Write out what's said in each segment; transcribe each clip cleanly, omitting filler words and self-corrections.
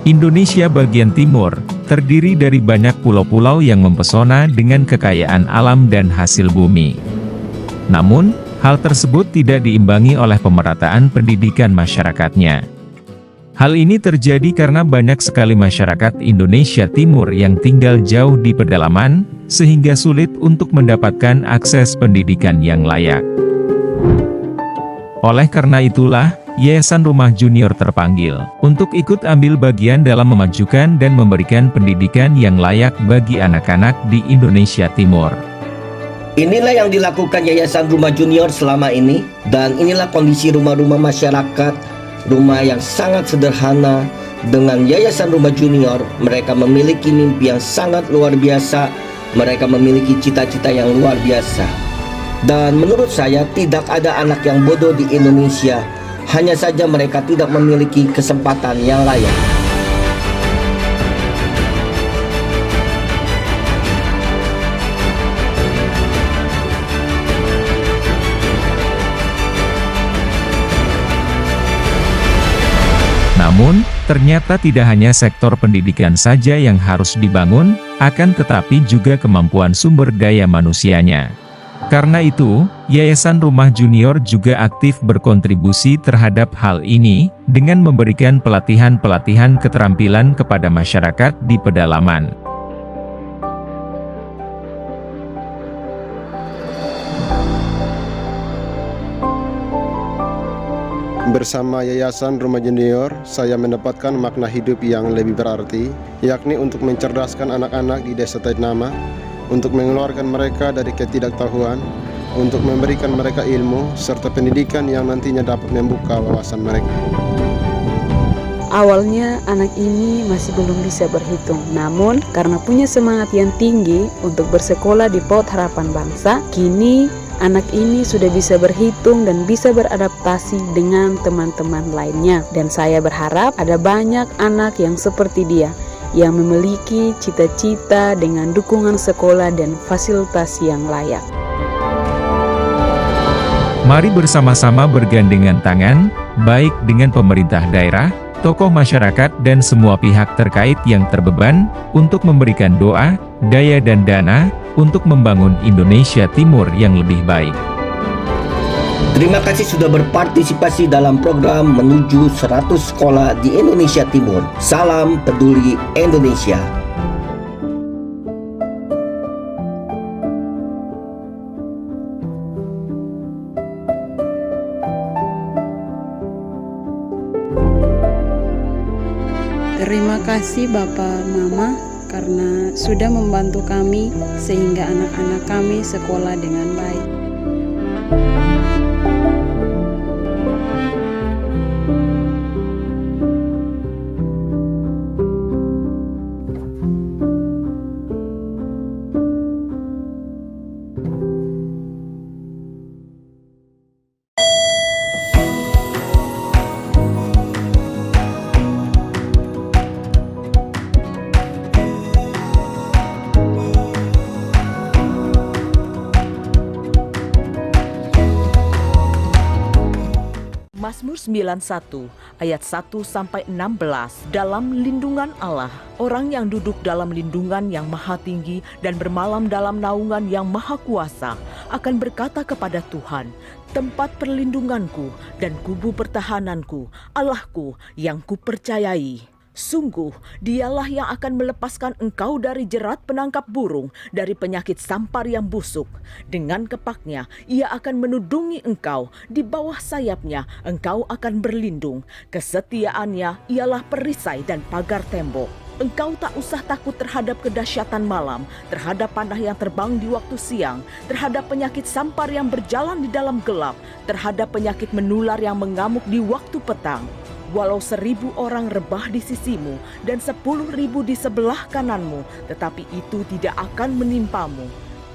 Indonesia bagian timur, terdiri dari banyak pulau-pulau yang mempesona dengan kekayaan alam dan hasil bumi. Namun, hal tersebut tidak diimbangi oleh pemerataan pendidikan masyarakatnya. Hal ini terjadi karena banyak sekali masyarakat Indonesia Timur yang tinggal jauh di pedalaman, sehingga sulit untuk mendapatkan akses pendidikan yang layak. Oleh karena itulah, Yayasan Rumah Junior terpanggil untuk ikut ambil bagian dalam memajukan dan memberikan pendidikan yang layak bagi anak-anak di Indonesia Timur. Inilah yang dilakukan Yayasan Rumah Junior selama ini, dan inilah kondisi rumah-rumah masyarakat, rumah yang sangat sederhana. Dengan Yayasan Rumah Junior, mereka memiliki mimpi yang sangat luar biasa, mereka memiliki cita-cita yang luar biasa. Dan menurut saya, tidak ada anak yang bodoh di Indonesia, hanya saja mereka tidak memiliki kesempatan yang layak. Namun, ternyata tidak hanya sektor pendidikan saja yang harus dibangun, akan tetapi juga kemampuan sumber daya manusianya. Karena itu, Yayasan Rumah Junior juga aktif berkontribusi terhadap hal ini, dengan memberikan pelatihan-pelatihan keterampilan kepada masyarakat di pedalaman. Bersama Yayasan Rumah Junior, saya mendapatkan makna hidup yang lebih berarti, yakni untuk mencerdaskan anak-anak di Desa Taitnama, untuk mengeluarkan mereka dari ketidaktahuan, untuk memberikan mereka ilmu, serta pendidikan yang nantinya dapat membuka wawasan mereka. Awalnya anak ini masih belum bisa berhitung, namun karena punya semangat yang tinggi untuk bersekolah di PAUD Harapan Bangsa, kini anak ini sudah bisa berhitung dan bisa beradaptasi dengan teman-teman lainnya. Dan saya berharap ada banyak anak yang seperti dia, yang memiliki cita-cita dengan dukungan sekolah dan fasilitas yang layak. Mari bersama-sama bergandengan tangan, baik dengan pemerintah daerah, tokoh masyarakat dan semua pihak terkait yang terbeban, untuk memberikan doa, daya dan dana, untuk membangun Indonesia Timur yang lebih baik. Terima kasih sudah berpartisipasi dalam program menuju 100 sekolah di Indonesia Timur. Salam peduli Indonesia. Terima kasih Bapak Mama karena sudah membantu kami sehingga anak-anak kami sekolah dengan baik. Mazmur 91 ayat 1-16. Dalam lindungan Allah, orang yang duduk dalam lindungan yang maha tinggi dan bermalam dalam naungan yang maha kuasa akan berkata kepada Tuhan, tempat perlindunganku dan kubu pertahananku, Allahku yang kupercayai. Sungguh, dialah yang akan melepaskan engkau dari jerat penangkap burung, dari penyakit sampar yang busuk. Dengan kepaknya, ia akan menudungi engkau, di bawah sayapnya engkau akan berlindung. Kesetiaannya ialah perisai dan pagar tembok. Engkau tak usah takut terhadap kedahsyatan malam, terhadap panah yang terbang di waktu siang, terhadap penyakit sampar yang berjalan di dalam gelap, terhadap penyakit menular yang mengamuk di waktu petang. Walau 1.000 orang rebah di sisimu dan 10.000 di sebelah kananmu, tetapi itu tidak akan menimpamu.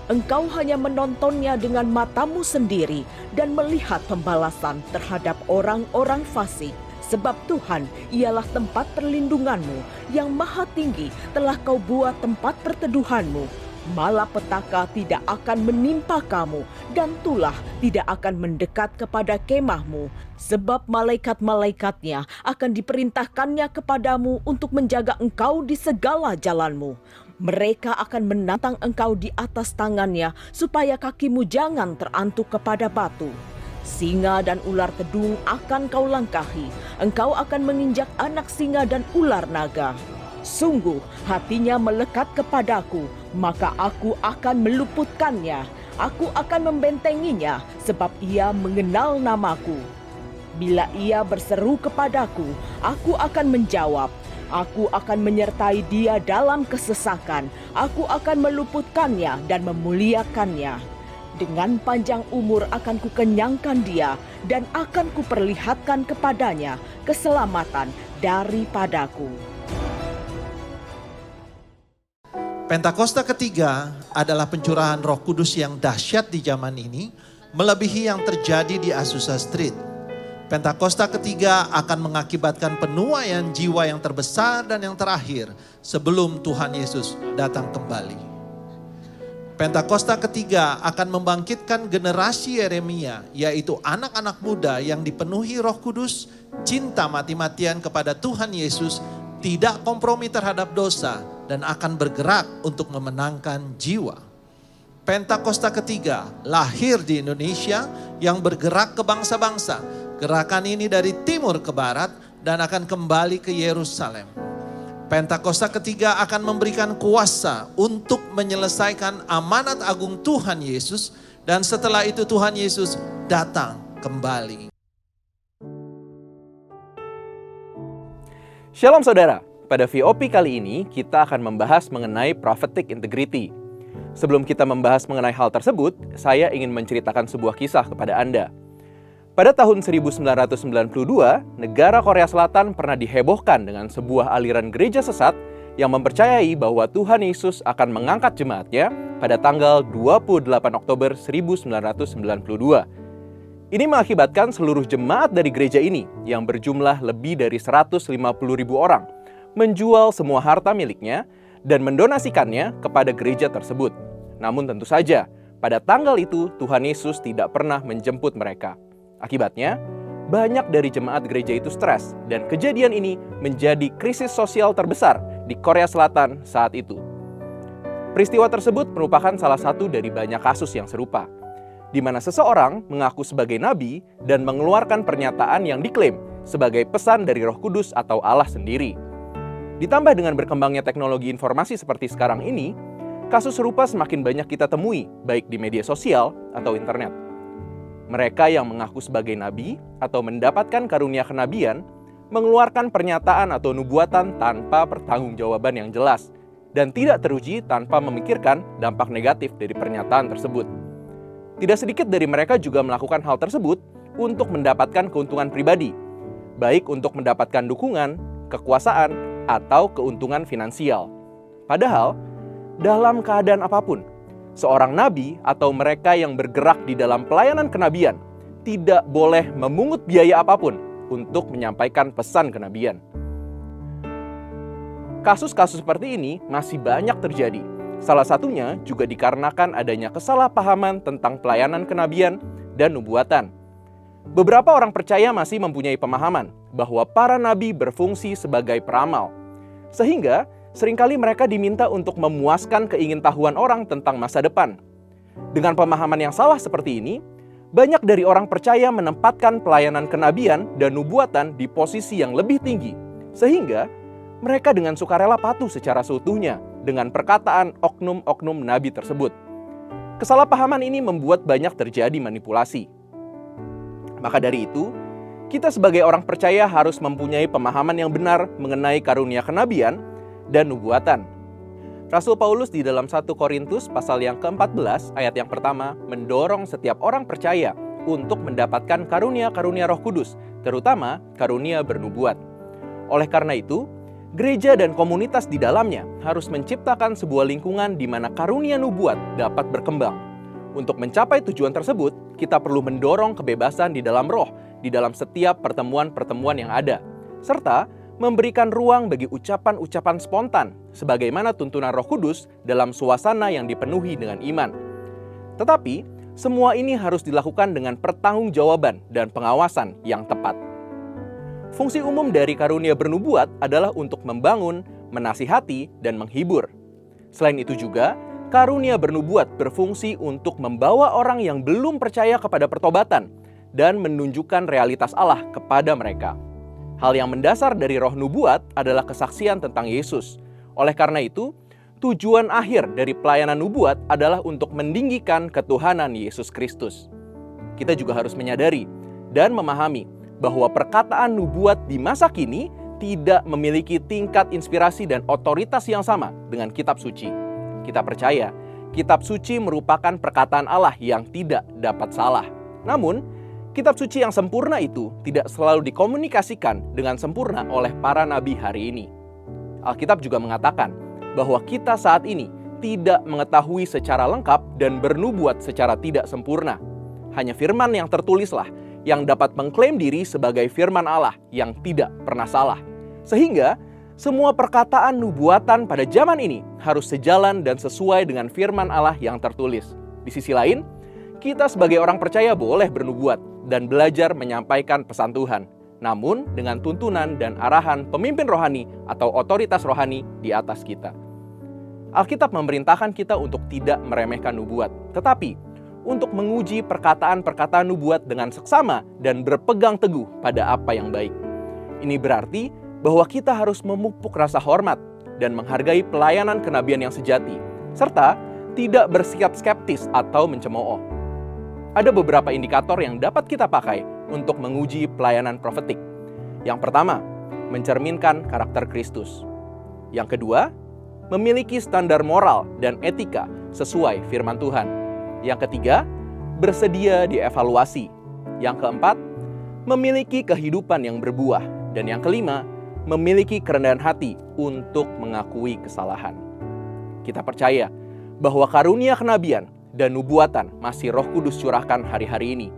Engkau hanya menontonnya dengan matamu sendiri dan melihat pembalasan terhadap orang-orang fasik. Sebab Tuhan ialah tempat perlindunganmu, yang maha tinggi telah kau buat tempat perteduhanmu. Malapetaka tidak akan menimpa kamu dan tulah tidak akan mendekat kepada kemahmu, sebab malaikat-malaikatnya akan diperintahkannya kepadamu untuk menjaga engkau di segala jalanmu. Mereka akan menantang engkau di atas tangannya supaya kakimu jangan terantuk kepada batu. Singa dan ular kedung akan kau langkahi, engkau akan menginjak anak singa dan ular naga. Sungguh hatinya melekat kepadaku, maka aku akan meluputkannya. Aku akan membentenginya sebab ia mengenal namaku. Bila ia berseru kepadaku, aku akan menjawab. Aku akan menyertai dia dalam kesesakan. Aku akan meluputkannya dan memuliakannya. Dengan panjang umur akan kukenyangkan dia dan akan kuperlihatkan kepadanya keselamatan daripadaku. Pentakosta ketiga adalah pencurahan Roh Kudus yang dahsyat di zaman ini, melebihi yang terjadi di Azusa Street. Pentakosta ketiga akan mengakibatkan penuaian jiwa yang terbesar dan yang terakhir sebelum Tuhan Yesus datang kembali. Pentakosta ketiga akan membangkitkan generasi Yeremia, yaitu anak-anak muda yang dipenuhi Roh Kudus, cinta mati-matian kepada Tuhan Yesus, tidak kompromi terhadap dosa, dan akan bergerak untuk memenangkan jiwa. Pentakosta ketiga lahir di Indonesia yang bergerak ke bangsa-bangsa. Gerakan ini dari timur ke barat dan akan kembali ke Yerusalem. Pentakosta ketiga akan memberikan kuasa untuk menyelesaikan amanat agung Tuhan Yesus, dan setelah itu Tuhan Yesus datang kembali. Shalom saudara, pada VOP kali ini kita akan membahas mengenai prophetic integrity. Sebelum kita membahas mengenai hal tersebut, saya ingin menceritakan sebuah kisah kepada Anda. Pada tahun 1992, negara Korea Selatan pernah dihebohkan dengan sebuah aliran gereja sesat yang mempercayai bahwa Tuhan Yesus akan mengangkat jemaatnya pada tanggal 28 Oktober 1992. Ini mengakibatkan seluruh jemaat dari gereja ini yang berjumlah lebih dari 150.000 orang menjual semua harta miliknya dan mendonasikannya kepada gereja tersebut. Namun tentu saja, pada tanggal itu Tuhan Yesus tidak pernah menjemput mereka. Akibatnya, banyak dari jemaat gereja itu stres dan kejadian ini menjadi krisis sosial terbesar di Korea Selatan saat itu. Peristiwa tersebut merupakan salah satu dari banyak kasus yang serupa, di mana seseorang mengaku sebagai nabi dan mengeluarkan pernyataan yang diklaim sebagai pesan dari Roh Kudus atau Allah sendiri. Ditambah dengan berkembangnya teknologi informasi seperti sekarang ini, kasus serupa semakin banyak kita temui, baik di media sosial atau internet. Mereka yang mengaku sebagai nabi atau mendapatkan karunia kenabian mengeluarkan pernyataan atau nubuatan tanpa pertanggungjawaban yang jelas dan tidak teruji tanpa memikirkan dampak negatif dari pernyataan tersebut. Tidak sedikit dari mereka juga melakukan hal tersebut untuk mendapatkan keuntungan pribadi, baik untuk mendapatkan dukungan, kekuasaan, atau keuntungan finansial. Padahal, dalam keadaan apapun, seorang nabi atau mereka yang bergerak di dalam pelayanan kenabian tidak boleh memungut biaya apapun untuk menyampaikan pesan kenabian. Kasus-kasus seperti ini masih banyak terjadi. Salah satunya juga dikarenakan adanya kesalahpahaman tentang pelayanan kenabian dan nubuatan. Beberapa orang percaya masih mempunyai pemahaman bahwa para nabi berfungsi sebagai peramal, sehingga seringkali mereka diminta untuk memuaskan keingintahuan orang tentang masa depan. Dengan pemahaman yang salah seperti ini, banyak dari orang percaya menempatkan pelayanan kenabian dan nubuatan di posisi yang lebih tinggi, sehingga mereka dengan sukarela patuh secara seutuhnya dengan perkataan oknum-oknum nabi tersebut. Kesalahpahaman ini membuat banyak terjadi manipulasi. Maka dari itu, kita sebagai orang percaya harus mempunyai pemahaman yang benar mengenai karunia kenabian dan nubuatan. Rasul Paulus di dalam 1 Korintus pasal yang ke-14 ayat yang pertama mendorong setiap orang percaya untuk mendapatkan karunia-karunia Roh Kudus, terutama karunia bernubuat. Oleh karena itu, gereja dan komunitas di dalamnya harus menciptakan sebuah lingkungan di mana karunia nubuat dapat berkembang. Untuk mencapai tujuan tersebut, kita perlu mendorong kebebasan di dalam roh, di dalam setiap pertemuan-pertemuan yang ada, serta memberikan ruang bagi ucapan-ucapan spontan sebagaimana tuntunan Roh Kudus dalam suasana yang dipenuhi dengan iman. Tetapi, semua ini harus dilakukan dengan pertanggungjawaban dan pengawasan yang tepat. Fungsi umum dari karunia bernubuat adalah untuk membangun, menasihati, dan menghibur. Selain itu juga, karunia bernubuat berfungsi untuk membawa orang yang belum percaya kepada pertobatan dan menunjukkan realitas Allah kepada mereka. Hal yang mendasar dari roh nubuat adalah kesaksian tentang Yesus. Oleh karena itu, tujuan akhir dari pelayanan nubuat adalah untuk meninggikan ketuhanan Yesus Kristus. Kita juga harus menyadari dan memahami bahwa perkataan nubuat di masa kini tidak memiliki tingkat inspirasi dan otoritas yang sama dengan kitab suci. Kita percaya, kitab suci merupakan perkataan Allah yang tidak dapat salah. Namun, kitab suci yang sempurna itu tidak selalu dikomunikasikan dengan sempurna oleh para nabi hari ini. Alkitab juga mengatakan bahwa kita saat ini tidak mengetahui secara lengkap dan bernubuat secara tidak sempurna. Hanya firman yang tertulislah yang dapat mengklaim diri sebagai firman Allah yang tidak pernah salah. Sehingga semua perkataan nubuatan pada zaman ini harus sejalan dan sesuai dengan firman Allah yang tertulis. Di sisi lain, kita sebagai orang percaya boleh bernubuat dan belajar menyampaikan pesan Tuhan, namun dengan tuntunan dan arahan pemimpin rohani atau otoritas rohani di atas kita. Alkitab memerintahkan kita untuk tidak meremehkan nubuat, tetapi untuk menguji perkataan-perkataan nubuat dengan seksama dan berpegang teguh pada apa yang baik. Ini berarti bahwa kita harus memupuk rasa hormat dan menghargai pelayanan kenabian yang sejati, serta tidak bersikap skeptis atau mencemooh. Ada beberapa indikator yang dapat kita pakai untuk menguji pelayanan profetik. Yang pertama, mencerminkan karakter Kristus. Yang kedua, memiliki standar moral dan etika sesuai firman Tuhan. Yang ketiga, bersedia dievaluasi. Yang keempat, memiliki kehidupan yang berbuah. Dan yang kelima, memiliki kerendahan hati untuk mengakui kesalahan. Kita percaya bahwa karunia kenabian dan nubuatan masih Roh Kudus curahkan hari-hari ini.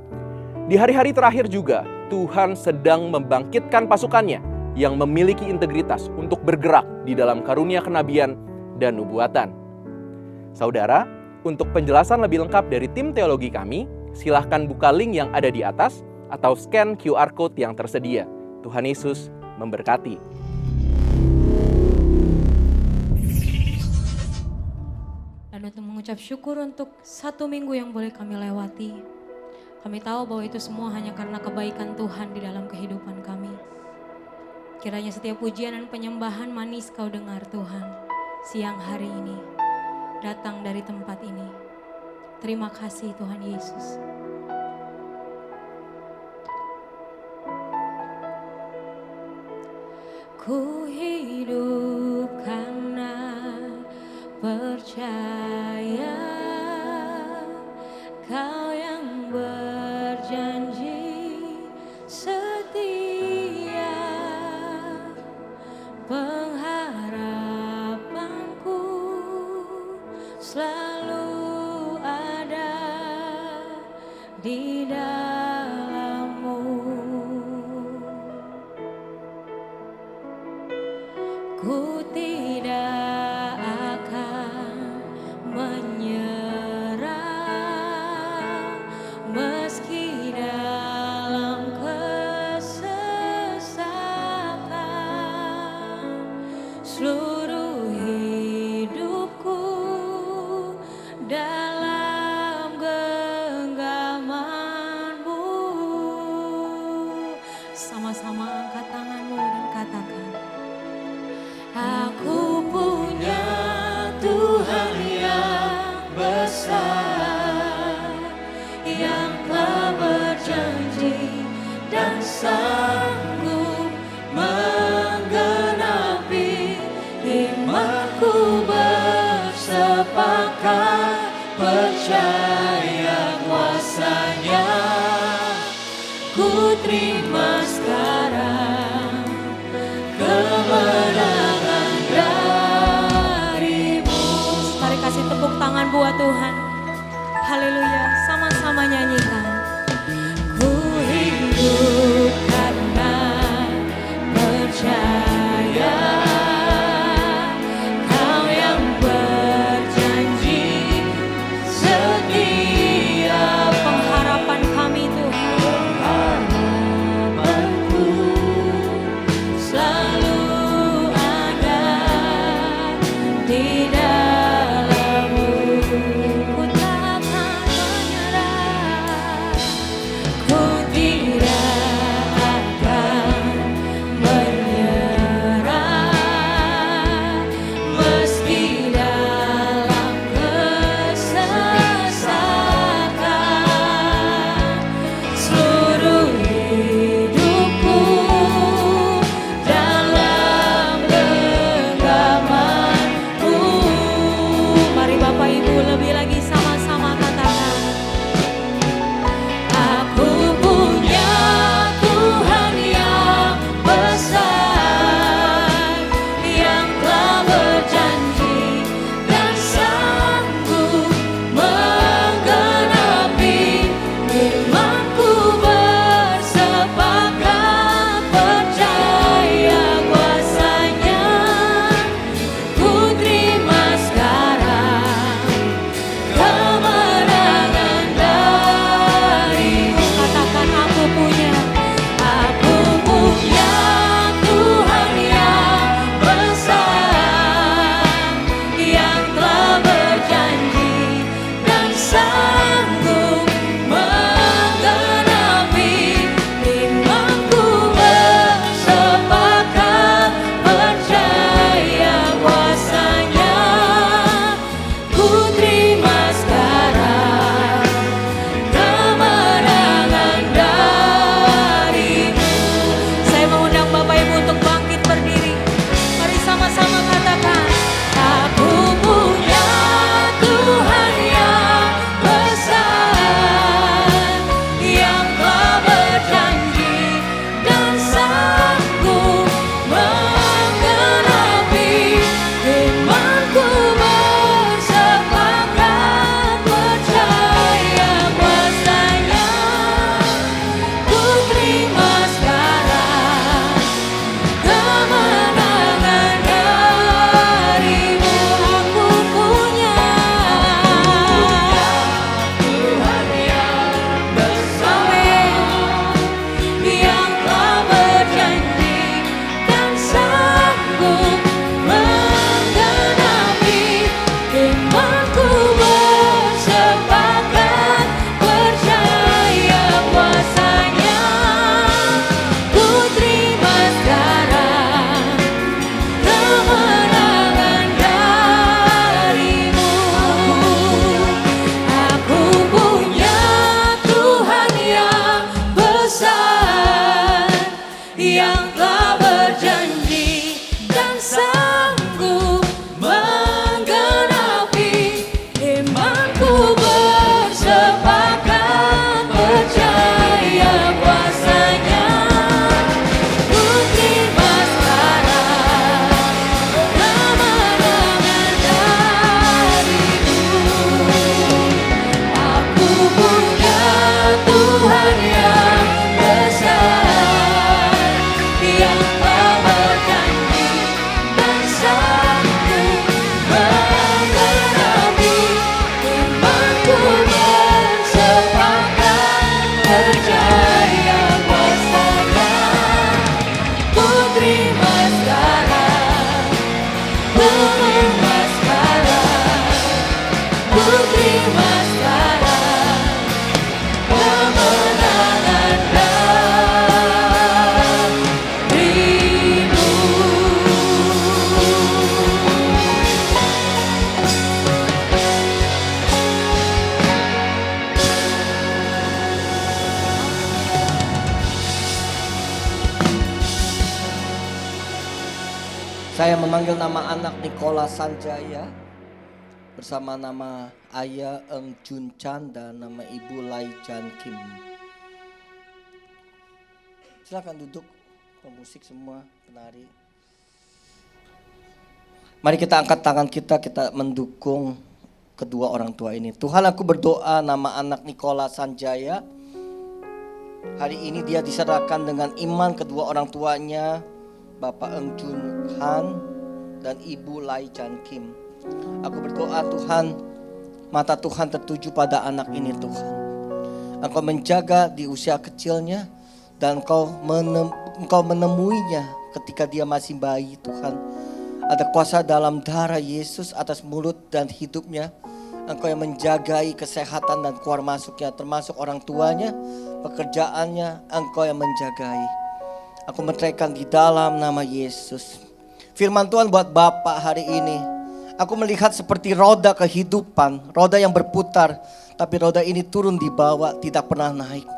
Di hari-hari terakhir juga, Tuhan sedang membangkitkan pasukannya yang memiliki integritas untuk bergerak di dalam karunia kenabian dan nubuatan. Saudara, untuk penjelasan lebih lengkap dari tim teologi kami, silahkan buka link yang ada di atas atau scan QR Code yang tersedia. Tuhan Yesus memberkati. Dan untuk mengucap syukur untuk 1 minggu yang boleh kami lewati. Kami tahu bahwa itu semua hanya karena kebaikan Tuhan di dalam kehidupan kami. Kiranya setiap pujian dan penyembahan manis Kau dengar Tuhan siang hari ini, datang dari tempat ini. Terima kasih Tuhan Yesus. Ku hidup karena percaya Kau yang berjanji setia, pengharapanku selalu ada di dalam-Mu. Ku tidak akan menyerah meski dalam kesesakan. Seluruh hidupku dalam genggaman-Mu. Sama-sama angkat tanganmu dan katakan, aku punya Tuhan yang besar, yang telah berjanji dan sanggup menggenapi. Imanku bersepakat percaya kuasa-Nya. Ku terima sekarang kemenangan dari-Mu. Mari kasih tepuk tangan buat Tuhan. Haleluya, sama-sama nyanyikan. Ku hidup karena percaya yang telah berjanji dan sanggup menggenapi. Imanku bersepakat percaya kuasanya. Ku terima sekarang kemenangan darimu. Aku punya Tuhan yang besar, yang telah berjanji dan sanggup menggenapi. Imanku bersepakat percaya kuasanya. Ku terima sekarang, ku terima sekarang, ku terima sekarang kemenangan darimu. Saya memanggil nama anak Nikola Sanjaya bersama nama ayah Eng Jun Chan dan nama ibu Lai Jan Kim. Silakan duduk, pemusik semua, penari. Mari kita angkat tangan kita mendukung kedua orang tua ini. Tuhan, aku berdoa nama anak Nikola Sanjaya. Hari ini dia diserahkan dengan iman kedua orang tuanya, Bapak Eng Jun Han dan Ibu Lai Jan Kim. Aku berdoa Tuhan, mata Tuhan tertuju pada anak ini Tuhan. Engkau menjaga di usia kecilnya dan Engkau menemuinya ketika dia masih bayi Tuhan. Ada kuasa dalam darah Yesus atas mulut dan hidupnya. Engkau yang menjagai kesehatan dan keluar masuknya, termasuk orang tuanya, pekerjaannya, Engkau yang menjagai. Aku meneraikan di dalam nama Yesus. Firman Tuhan buat Bapak hari ini. Aku melihat seperti roda kehidupan, roda yang berputar, tapi roda ini turun di bawah, tidak pernah naik.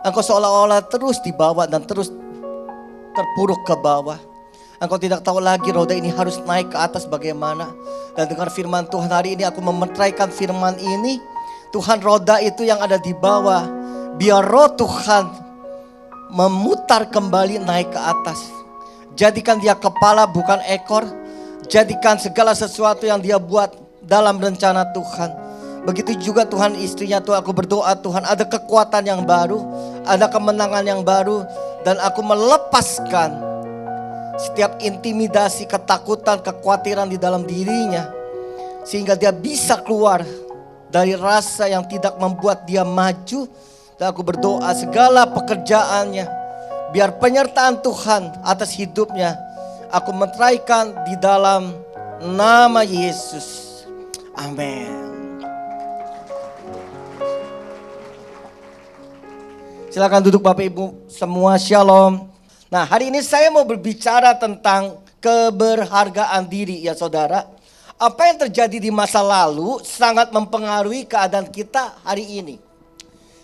Engkau seolah-olah terus di bawah dan terus terpuruk ke bawah. Engkau tidak tahu lagi roda ini harus naik ke atas bagaimana. Dan dengan firman Tuhan hari ini aku memeteraikan firman ini. Tuhan, roda itu yang ada di bawah, biar roh Tuhan memutar kembali naik ke atas. Jadikan dia kepala bukan ekor. Jadikan segala sesuatu yang dia buat dalam rencana Tuhan. Begitu juga Tuhan istrinya Tuhan, aku berdoa Tuhan ada kekuatan yang baru, ada kemenangan yang baru. Dan aku melepaskan setiap intimidasi, ketakutan, kekhawatiran di dalam dirinya. Sehingga dia bisa keluar dari rasa yang tidak membuat dia maju. Dan aku berdoa segala pekerjaannya, biar penyertaan Tuhan atas hidupnya, aku meteraikan di dalam nama Yesus. Amin. Silakan duduk Bapak Ibu semua, shalom. Nah, hari ini saya mau berbicara tentang keberhargaan diri ya saudara. Apa yang terjadi di masa lalu sangat mempengaruhi keadaan kita hari ini.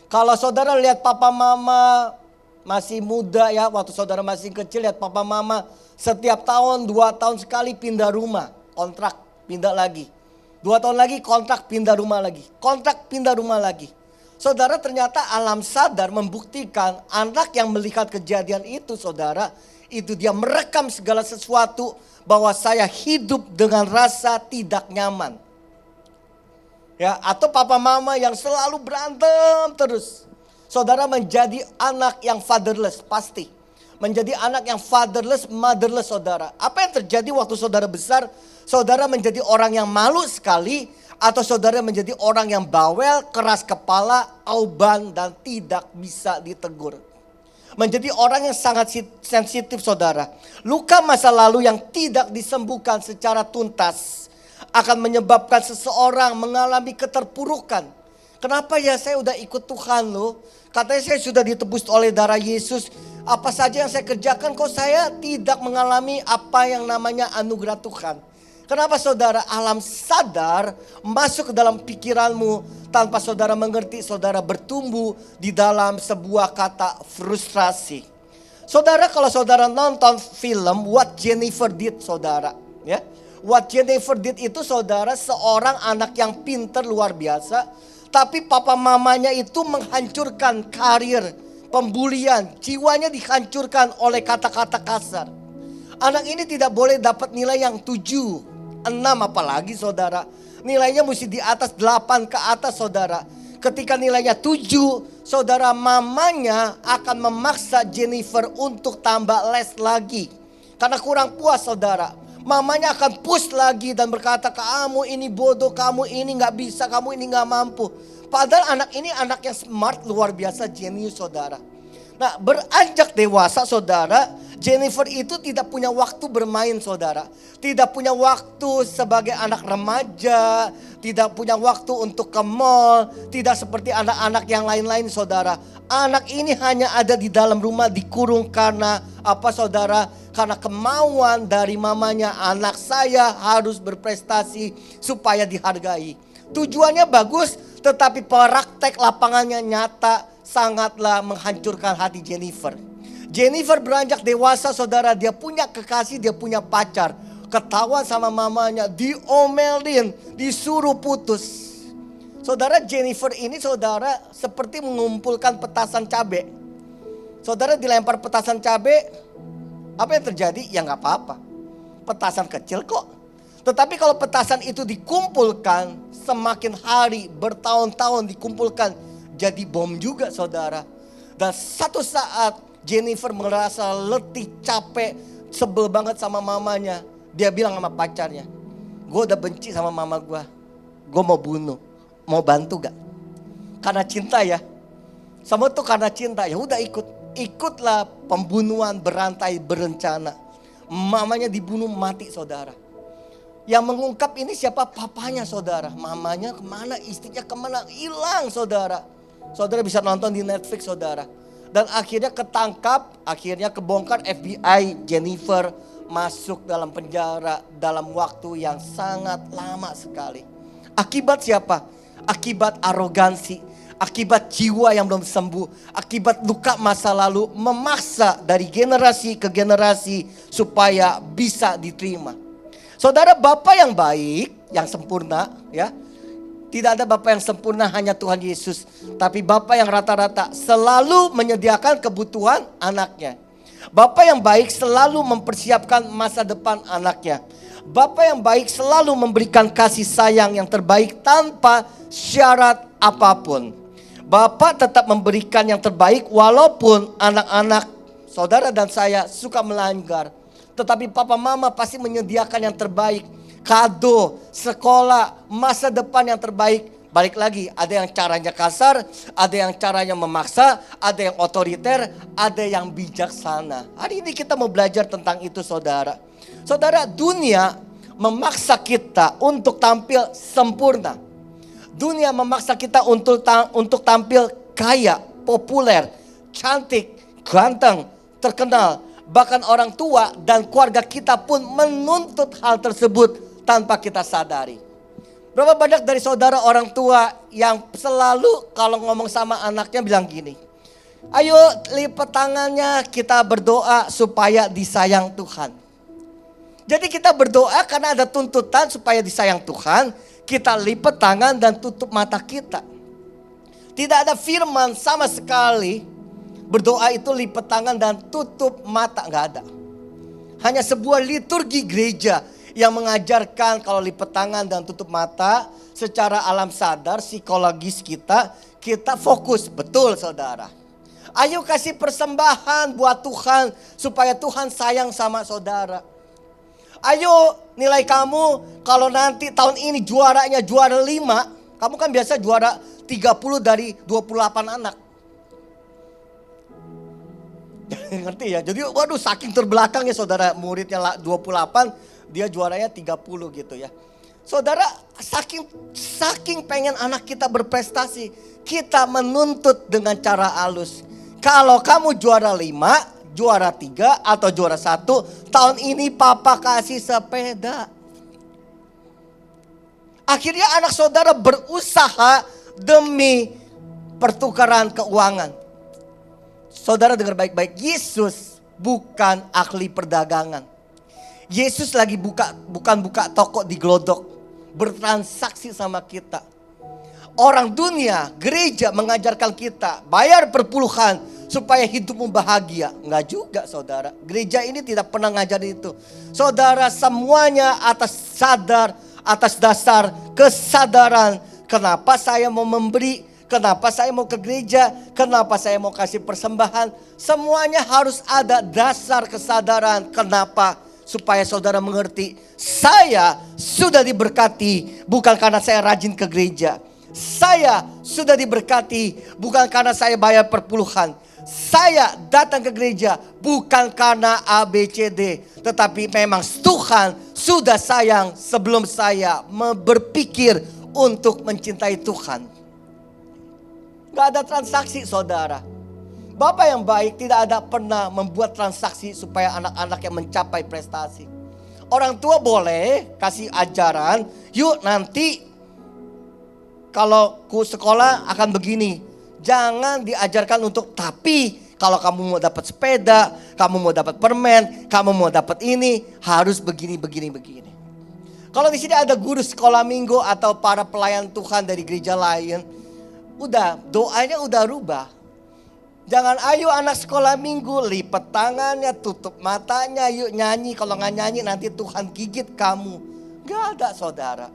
Kalau saudara lihat papa mama masih muda ya, waktu saudara masih kecil lihat papa mama setiap tahun 2 tahun sekali pindah rumah, kontrak pindah lagi. 2 tahun lagi kontrak pindah rumah lagi, kontrak pindah rumah lagi. Saudara, ternyata alam sadar membuktikan anak yang melihat kejadian itu saudara, itu dia merekam segala sesuatu bahwa saya hidup dengan rasa tidak nyaman. Ya, atau papa mama yang selalu berantem terus. Saudara menjadi anak yang fatherless pasti. Menjadi anak yang fatherless, motherless saudara. Apa yang terjadi waktu saudara besar? Saudara menjadi orang yang malu sekali. Atau saudara menjadi orang yang bawel, keras kepala, auban dan tidak bisa ditegur. Menjadi orang yang sangat sensitif saudara. Luka masa lalu yang tidak disembuhkan secara tuntas akan menyebabkan seseorang mengalami keterpurukan. Kenapa ya saya udah ikut Tuhan loh. Katanya saya sudah ditebus oleh darah Yesus. Apa saja yang saya kerjakan kok saya tidak mengalami apa yang namanya anugerah Tuhan. Kenapa saudara? Alam sadar masuk ke dalam pikiranmu tanpa saudara mengerti, saudara bertumbuh di dalam sebuah kata frustrasi. Saudara, kalau saudara nonton film What Jennifer Did, saudara, ya. What Jennifer Did itu, saudara, seorang anak yang pinter luar biasa, tapi papa mamanya itu menghancurkan karir, pembulian, jiwanya dihancurkan oleh kata-kata kasar. Anak ini tidak boleh dapat nilai yang 7, 6 apalagi, saudara. Nilainya mesti di atas 8 ke atas, saudara. Ketika nilainya 7, saudara, mamanya akan memaksa Jennifer untuk tambah les lagi. Karena kurang puas, saudara. Mamanya akan push lagi dan berkata, kamu ini bodoh, kamu ini gak bisa, kamu ini gak mampu. Padahal anak ini anak yang smart, luar biasa, jenius, saudara. Nah, beranjak dewasa, saudara, Jennifer itu tidak punya waktu bermain, saudara. Tidak punya waktu sebagai anak remaja, tidak punya waktu untuk ke mall, tidak seperti anak-anak yang lain-lain, saudara. Anak ini hanya ada di dalam rumah dikurung karena apa, saudara? Karena kemauan dari mamanya, anak saya harus berprestasi supaya dihargai. Tujuannya bagus, tetapi praktek lapangannya nyata sangatlah menghancurkan hati Jennifer. Jennifer beranjak dewasa, saudara, dia punya kekasih, dia punya pacar. Ketahuan sama mamanya, diomelin, disuruh putus. Saudara, Jennifer ini, saudara, seperti mengumpulkan petasan cabai. Saudara dilempar petasan cabai, apa yang terjadi? Ya gak apa-apa. Petasan kecil kok. Tetapi kalau petasan itu dikumpulkan, semakin hari, bertahun-tahun dikumpulkan, jadi bom juga, saudara. Dan satu saat Jennifer merasa letih, capek, sebel banget sama mamanya. Dia bilang sama pacarnya, gue udah benci sama mama gue. Gue mau bunuh. Mau bantu gak? Karena cinta ya. Semua tuh karena cinta. Ya udah ikutlah pembunuhan berantai berencana. Mamanya dibunuh mati, saudara. Yang mengungkap ini siapa? Papanya, saudara. Mamanya kemana? Istrinya kemana? Hilang, saudara. Saudara bisa nonton di Netflix, saudara. Dan akhirnya ketangkap, akhirnya kebongkar FBI. Jennifer masuk dalam penjara dalam waktu yang sangat lama sekali. Akibat siapa? Akibat arogansi, akibat jiwa yang belum sembuh, akibat luka masa lalu memaksa dari generasi ke generasi supaya bisa diterima. Saudara, Bapa yang baik, yang sempurna, ya. Tidak ada Bapa yang sempurna, hanya Tuhan Yesus. Tapi Bapa yang rata-rata selalu menyediakan kebutuhan anaknya. Bapa yang baik selalu mempersiapkan masa depan anaknya. Bapa yang baik selalu memberikan kasih sayang yang terbaik tanpa syarat apapun. Bapa tetap memberikan yang terbaik walaupun anak-anak, saudara dan saya suka melanggar. Tetapi papa mama pasti menyediakan yang terbaik. Kado, sekolah, masa depan yang terbaik. Balik lagi, ada yang caranya kasar, ada yang caranya memaksa, ada yang otoriter, ada yang bijaksana. Hari ini kita mau belajar tentang itu, saudara. Saudara, dunia memaksa kita untuk tampil sempurna. Dunia memaksa kita untuk tampil kaya, populer, cantik, ganteng, terkenal. Bahkan orang tua dan keluarga kita pun menuntut hal tersebut tanpa kita sadari. Berapa banyak dari saudara orang tua yang selalu kalau ngomong sama anaknya bilang gini, ayo lipat tangannya, kita berdoa supaya disayang Tuhan. Jadi kita berdoa karena ada tuntutan supaya disayang Tuhan, kita lipat tangan dan tutup mata kita. Tidak ada firman sama sekali berdoa itu lipat tangan dan tutup mata, nggak ada. Hanya sebuah liturgi gereja yang mengajarkan kalau lipat tangan dan tutup mata secara alam sadar, psikologis kita fokus. Betul, saudara. Ayo kasih persembahan buat Tuhan supaya Tuhan sayang sama saudara. Ayo nilai kamu kalau nanti tahun ini juaranya juara 5, kamu kan biasa juara 30 dari 28 anak. Ngerti ya? Jadi waduh saking terbelakang ya saudara, muridnya 28, dia juaranya 30 gitu ya. Saudara, saking pengen anak kita berprestasi, kita menuntut dengan cara halus. Kalau kamu juara 5, juara 3 atau juara 1, tahun ini papa kasih sepeda. Akhirnya anak saudara berusaha demi pertukaran keuangan. Saudara dengar baik-baik, Yesus bukan ahli perdagangan. Yesus lagi bukan buka toko di Glodok, bertransaksi sama kita. Orang dunia, gereja mengajarkan kita bayar perpuluhan supaya hidupmu bahagia. Enggak juga saudara, gereja ini tidak pernah ngajarin itu. Saudara, semuanya atas dasar kesadaran. Kenapa saya mau memberi, kenapa saya mau ke gereja, kenapa saya mau kasih persembahan. Semuanya harus ada dasar kesadaran. Kenapa? Supaya saudara mengerti, saya sudah diberkati bukan karena saya rajin ke gereja. Saya sudah diberkati bukan karena saya bayar perpuluhan. Saya datang ke gereja bukan karena ABCD, tetapi memang Tuhan sudah sayang sebelum saya berpikir untuk mencintai Tuhan. Gak ada transaksi saudara. Bapak yang baik tidak ada pernah membuat transaksi supaya anak-anak yang mencapai prestasi. Orang tua boleh kasih ajaran, yuk nanti kalau ku sekolah akan begini. Jangan diajarkan untuk tapi kalau kamu mau dapat sepeda, kamu mau dapat permen, kamu mau dapat ini, harus begini. Kalau di sini ada guru sekolah minggu atau para pelayan Tuhan dari gereja lain, doanya udah rubah. Jangan ayo anak sekolah minggu lipat tangannya, tutup matanya, yuk nyanyi. Kalau nggak nyanyi nanti Tuhan gigit kamu. Gak ada saudara.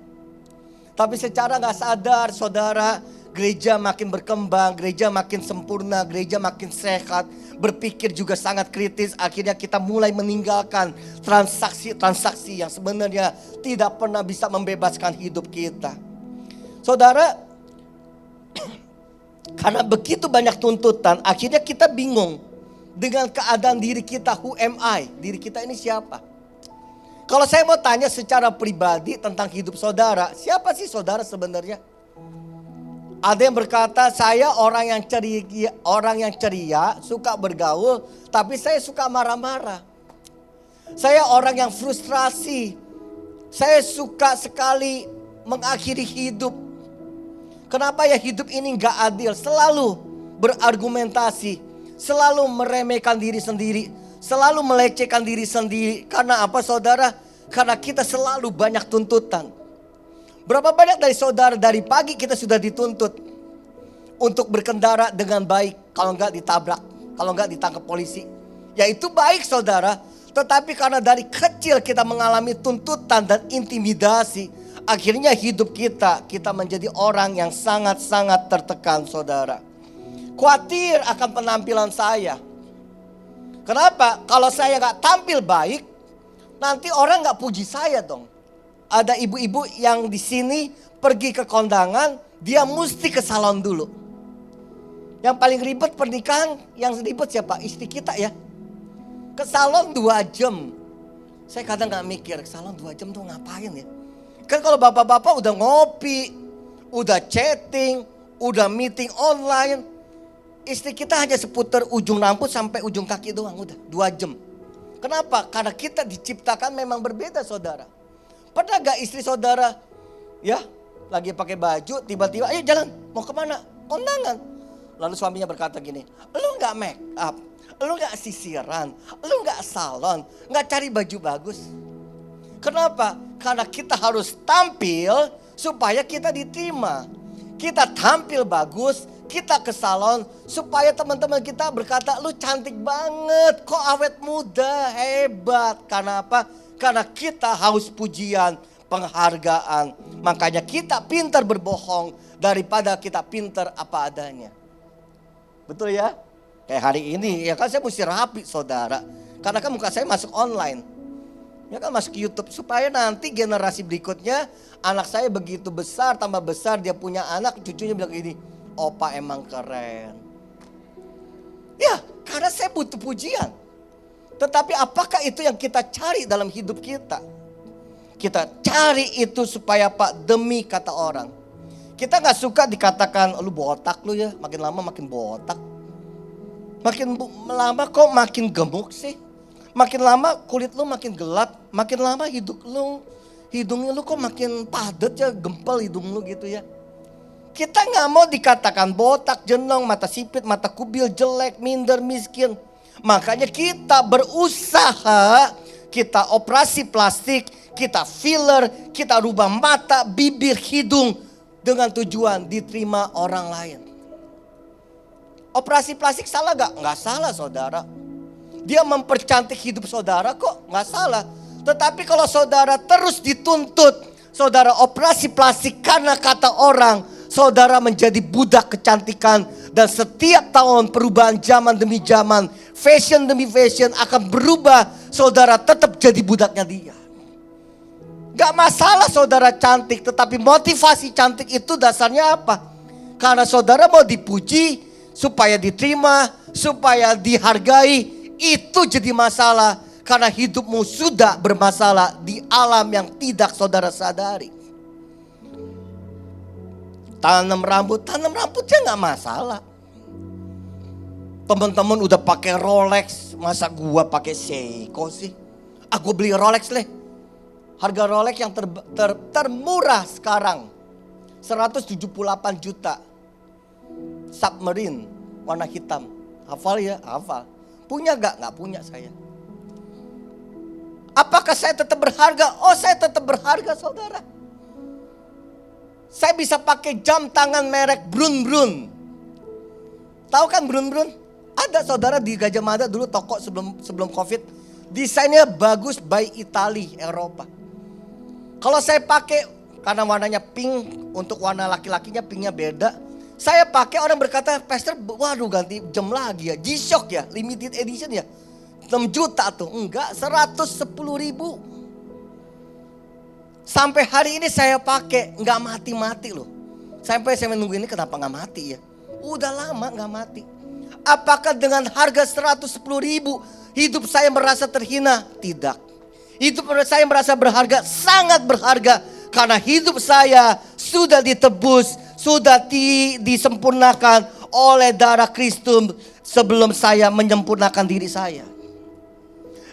Tapi secara gak sadar saudara, gereja makin berkembang, gereja makin sempurna, gereja makin sehat. Berpikir juga sangat kritis, akhirnya kita mulai meninggalkan transaksi-transaksi yang sebenarnya tidak pernah bisa membebaskan hidup kita. Saudara, karena begitu banyak tuntutan, akhirnya kita bingung dengan keadaan diri kita. Who am I? Diri kita ini siapa? Kalau saya mau tanya secara pribadi tentang hidup saudara, siapa sih saudara sebenarnya? Ada yang berkata, saya orang yang ceria, suka bergaul, tapi saya suka marah-marah. Saya orang yang frustrasi. Saya suka sekali mengakhiri hidup. Kenapa ya hidup ini gak adil? Selalu berargumentasi, selalu meremehkan diri sendiri, selalu melecehkan diri sendiri. Karena apa saudara? Karena kita selalu banyak tuntutan. Berapa banyak dari saudara dari pagi kita sudah dituntut untuk berkendara dengan baik. Kalau enggak ditabrak, kalau enggak ditangkap polisi. Ya itu baik saudara. Tetapi karena dari kecil kita mengalami tuntutan dan intimidasi, akhirnya hidup kita menjadi orang yang sangat-sangat tertekan saudara. Khawatir akan penampilan saya. Kenapa? Kalau saya gak tampil baik, nanti orang gak puji saya dong. Ada ibu-ibu yang di sini pergi ke kondangan, dia mesti ke salon dulu. Yang paling ribet pernikahan, yang ribet siapa? Istri kita ya. Ke salon 2 jam. Saya kadang gak mikir, ke salon 2 jam tuh ngapain ya? Kan kalau bapak-bapak udah ngopi, udah chatting, udah meeting online. Istri kita hanya seputar ujung rambut sampai ujung kaki doang, udah 2 jam. Kenapa? Karena kita diciptakan memang berbeda saudara. Pernah gak istri saudara ya lagi pakai baju tiba-tiba ayo jalan mau kemana? Kondangan. Lalu suaminya berkata gini, lu gak make up, lu gak sisiran, lu gak salon, gak cari baju bagus. Kenapa? Karena kita harus tampil supaya kita diterima. Kita tampil bagus, kita ke salon supaya teman-teman kita berkata, lu cantik banget, kok awet muda, hebat. Karena apa? Karena kita haus pujian, penghargaan. Makanya kita pintar berbohong daripada kita pintar apa adanya. Betul ya? Kayak hari ini, ya kan saya mesti rapi saudara. Karena kan muka saya masuk online. Ya kan masuk YouTube supaya nanti generasi berikutnya anak saya begitu besar, tambah besar dia punya anak, cucunya bilang gini, opa emang keren. Ya karena saya butuh pujian. Tetapi apakah itu yang kita cari dalam hidup kita? Kita cari itu supaya Pak demi kata orang. Kita gak suka dikatakan lu botak lu ya, makin lama makin botak. Makin lama kok makin gemuk sih. Makin lama kulit lu makin gelap, makin lama hidungnya lu kok makin padat ya, gempal hidung lu gitu ya. Kita gak mau dikatakan botak, jenong, mata sipit, mata kubil, jelek, minder, miskin. Makanya kita berusaha, kita operasi plastik, kita filler, kita rubah mata, bibir, hidung dengan tujuan diterima orang lain. Operasi plastik salah gak? Gak salah saudara. Dia mempercantik hidup saudara kok, gak salah. Tetapi kalau saudara terus dituntut, saudara operasi plastik karena kata orang, saudara menjadi budak kecantikan. Dan setiap tahun perubahan zaman demi zaman, fashion demi fashion akan berubah. Saudara tetap jadi budaknya dia. Gak masalah saudara cantik, tetapi motivasi cantik itu dasarnya apa? Karena saudara mau dipuji, supaya diterima, supaya dihargai. Itu jadi masalah. Karena hidupmu sudah bermasalah di alam yang tidak saudara sadari. Tanam rambutnya gak masalah. Teman-teman udah pakai Rolex, masa gua pakai Seiko sih? Aku beli Rolex leh. Harga Rolex yang termurah sekarang 178 juta. Submarine warna hitam. Hafal ya? Hafal. Punya gak? Gak punya saya. Apakah saya tetap berharga? Oh, saya tetap berharga saudara. Saya bisa pakai jam tangan merek Brun. Tahu kan Brun? Ada saudara di Gajah Mada dulu toko sebelum Covid. Desainnya bagus by Itali, Eropa. Kalau saya pakai karena warnanya pink, untuk warna laki-lakinya pinknya beda. Saya pakai, orang berkata, Pastor, waduh ganti jam lagi ya. G-Shock ya, limited edition ya. 6 juta tuh, enggak 110 ribu. Sampai hari ini saya pakai, enggak mati-mati loh. Sampai saya menunggu ini kenapa enggak mati ya. Udah lama enggak mati. Apakah dengan harga 110 ribu hidup saya merasa terhina? Tidak. Hidup saya merasa berharga, sangat berharga. Karena hidup saya sudah ditebus, sudah disempurnakan oleh darah Kristus sebelum saya menyempurnakan diri saya.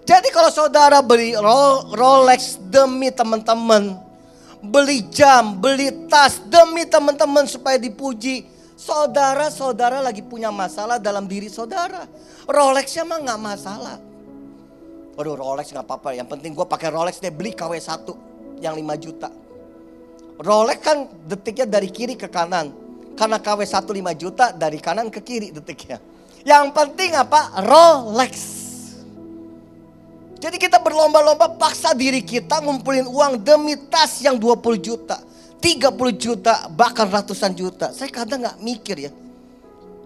Jadi kalau saudara beli Rolex demi teman-teman, beli jam, beli tas demi teman-teman supaya dipuji, saudara lagi punya masalah dalam diri saudara. Rolexnya mah gak masalah. Waduh, Rolex gak apa-apa, yang penting gue pakai Rolex deh, beli KW1 yang 5 juta. Rolex kan detiknya dari kiri ke kanan. Karena KW1 5 juta dari kanan ke kiri detiknya. Yang penting apa? Rolex. Jadi kita berlomba-lomba paksa diri kita ngumpulin uang demi tas yang 20 juta. 30 juta, bahkan ratusan juta. Saya kadang gak mikir ya.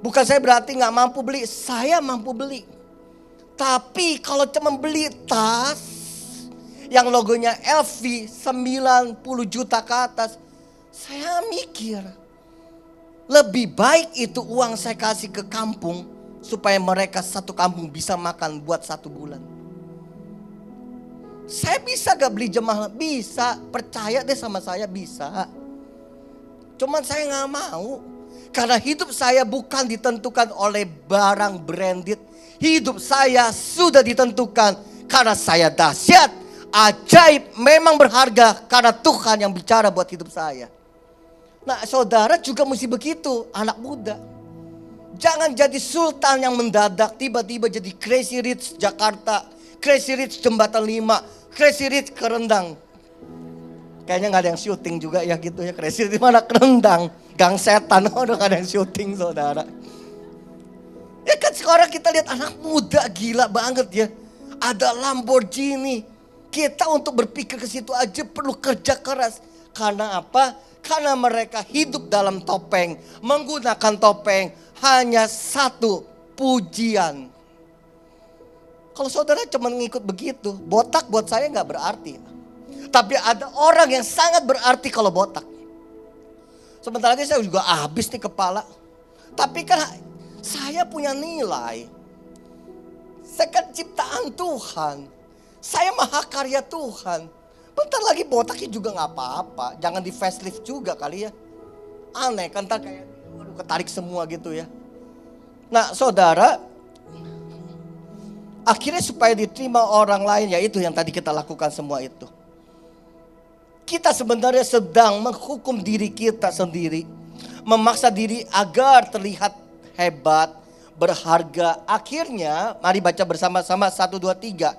Bukan saya berarti gak mampu beli, saya mampu beli. Tapi kalau cuma beli tas yang logonya LV 90 juta ke atas, saya mikir lebih baik itu uang saya kasih ke kampung supaya mereka satu kampung bisa makan buat 1 bulan. Saya bisa gak beli jemaah? Bisa, percaya deh sama saya, bisa. Cuman saya gak mau. Karena hidup saya bukan ditentukan oleh barang branded. Hidup saya sudah ditentukan karena saya dahsyat, ajaib, memang berharga karena Tuhan yang bicara buat hidup saya. Nah saudara juga mesti begitu, anak muda. Jangan jadi sultan yang mendadak, tiba-tiba jadi Crazy Rich Jakarta, Crazy Rich Jembatan 5, Crazy Rich Kerendang. Kayaknya gak ada yang syuting juga ya gitu ya. Crazy Rich mana Kerendang, gang setan, udah gak ada yang syuting saudara. Ya kan sekarang kita lihat anak muda gila banget ya. Ada Lamborghini. Kita untuk berpikir ke situ aja perlu kerja keras. Karena apa? Karena mereka hidup dalam topeng. Menggunakan topeng hanya satu, pujian. Kalau saudara cuma ngikut begitu, botak buat saya gak berarti. Tapi ada orang yang sangat berarti kalau botak. Sebentar lagi saya juga habis nih kepala. Tapi kan saya punya nilai. Saya kan ciptaan Tuhan. Saya mahakarya Tuhan. Bentar lagi botaknya juga gak apa-apa. Jangan di facelift juga kali ya. Aneh kan, ntar kayak ketarik semua gitu ya. Nah saudara, akhirnya supaya diterima orang lain, yaitu yang tadi kita lakukan semua itu. Kita sebenarnya sedang menghukum diri kita sendiri. Memaksa diri agar terlihat hebat, berharga. Akhirnya, mari baca bersama-sama 1, 2, 3.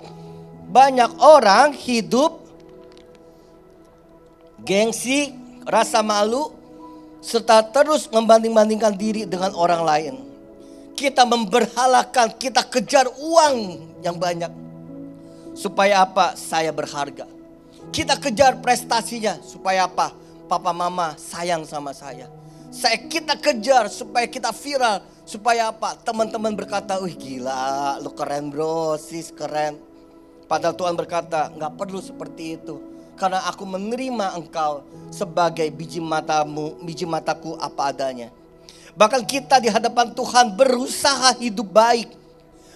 Banyak orang hidup gengsi, rasa malu, serta terus membanding-bandingkan diri dengan orang lain. Kita memberhalakan, kita kejar uang yang banyak. Supaya apa? Saya berharga. Kita kejar prestasinya. Supaya apa? Papa mama sayang sama saya. Kita kejar supaya kita viral. Supaya apa? Teman-teman berkata, wih gila, lu keren bro, sis keren. Padahal Tuhan berkata, gak perlu seperti itu. Karena aku menerima engkau sebagai biji mataku apa adanya. Bahkan kita di hadapan Tuhan berusaha hidup baik.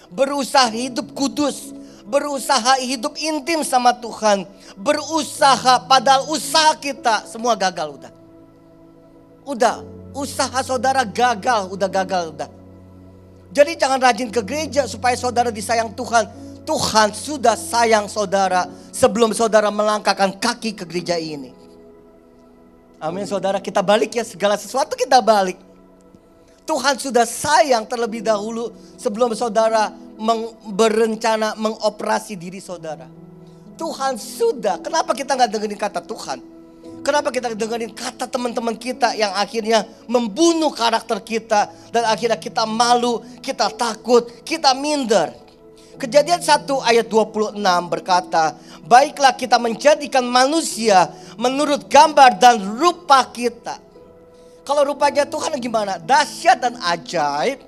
Berusaha hidup kudus. Berusaha hidup intim sama Tuhan. Berusaha, padahal usaha kita semua gagal udah. Udah, usaha saudara gagal, udah gagal udah. Jadi jangan rajin ke gereja supaya saudara disayang Tuhan. Tuhan sudah sayang saudara sebelum saudara melangkahkan kaki ke gereja ini. Amin saudara, kita balik ya, segala sesuatu kita balik. Tuhan sudah sayang terlebih dahulu sebelum saudara berencana mengoperasi diri saudara. Tuhan sudah, kenapa kita gak dengerin kata Tuhan? Kenapa kita dengerin kata teman-teman kita yang akhirnya membunuh karakter kita. Dan akhirnya kita malu, kita takut, kita minder. Kejadian 1 ayat 26 berkata, baiklah kita menjadikan manusia menurut gambar dan rupa kita. Kalau rupanya Tuhan gimana? Dahsyat dan ajaib.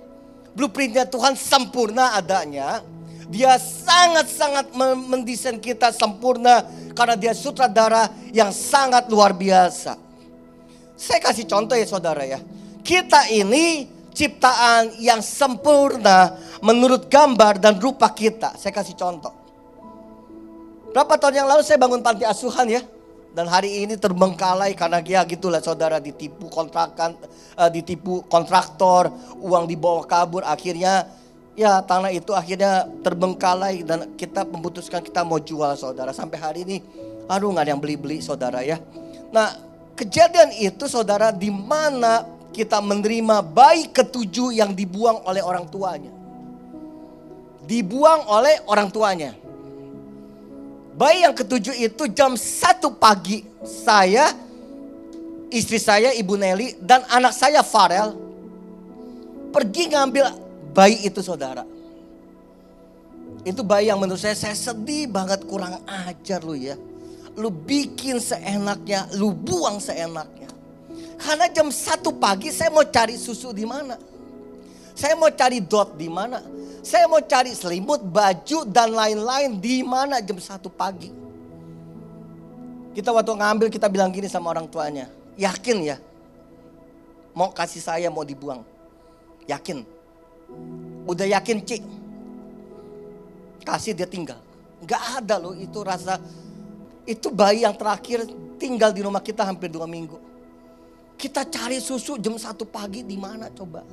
Blueprintnya Tuhan sempurna adanya. Dia sangat-sangat mendesain kita sempurna karena dia sutradara yang sangat luar biasa. Saya kasih contoh ya saudara ya. Kita ini ciptaan yang sempurna menurut gambar dan rupa kita. Saya kasih contoh. Berapa tahun yang lalu saya bangun panti asuhan ya. Dan hari ini terbengkalai karena ya gitulah saudara, ditipu kontrakan, ditipu kontraktor, uang dibawa kabur. Akhirnya ya tanah itu akhirnya terbengkalai dan kita memutuskan kita mau jual saudara. Sampai hari ini aduh gak ada yang beli-beli saudara ya. Nah kejadian itu saudara di mana kita menerima bayi ketujuh yang dibuang oleh orang tuanya. Dibuang oleh orang tuanya. Bayi yang ketujuh itu jam 1 pagi saya, istri saya Ibu Nelly dan anak saya Farel pergi ngambil bayi itu saudara. Itu bayi yang menurut saya sedih banget, kurang ajar lu ya. Lu bikin seenaknya, lu buang seenaknya. Karena jam 1 pagi saya mau cari susu di mana? Saya mau cari dot di mana? Saya mau cari selimut, baju dan lain-lain di mana jam 1 pagi? Kita waktu ngambil kita bilang gini sama orang tuanya, yakin ya? Mau kasih saya mau dibuang? Yakin? Udah yakin Cik? Kasih dia tinggal. Gak ada loh itu rasa, itu bayi yang terakhir tinggal di rumah kita hampir 2 minggu. Kita cari susu jam 1 pagi di mana coba?